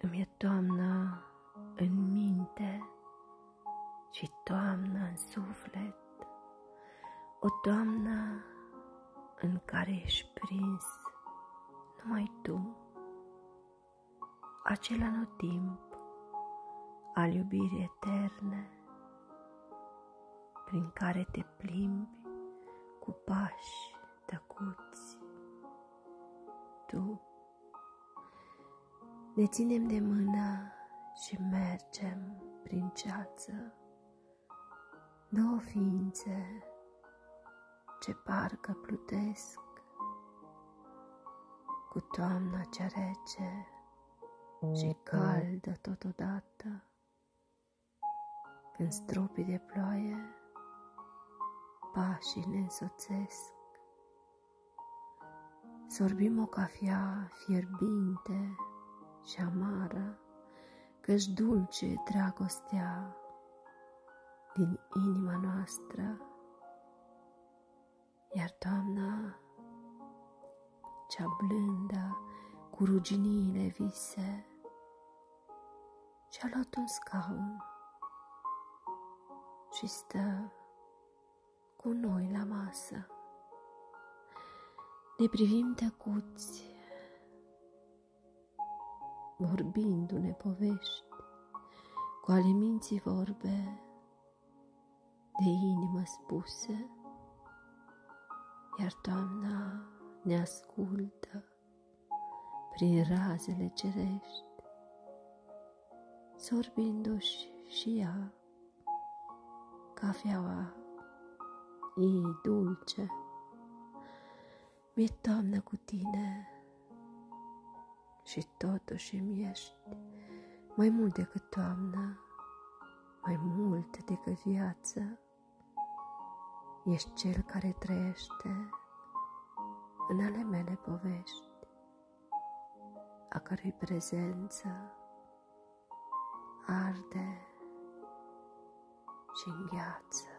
Îmi e toamnă în minte și toamnă în suflet, o toamnă în care ești prins numai tu, acel anotimp al iubirii eterne, prin care te plimbi cu pași tăcuți. Tu ne ținem de mână și mergem prin ceață, două ființe ce parcă plutesc cu toamna cea rece și caldă totodată, când stropii de ploaie pașii ne însoțesc. Sorbim o cafea fierbinte și amară, că-și dulce e dragostea din inima noastră, iar toamna cea blândă cu ruginiile vise și-a luat un scaun și stă cu noi la masă. Ne privim tăcuți, vorbindu-ne povești cu ale minții vorbe de inimă spuse, iar toamna ne ascultă prin razele cerești, sorbindu-și și ea cafeaua ei dulce. Mi-e toamnă cu tine și totuși îmi ești mai mult decât toamnă, mai mult decât viață. Ești cel care trăiește în ale mele povești, a cărui prezență arde și îngheață.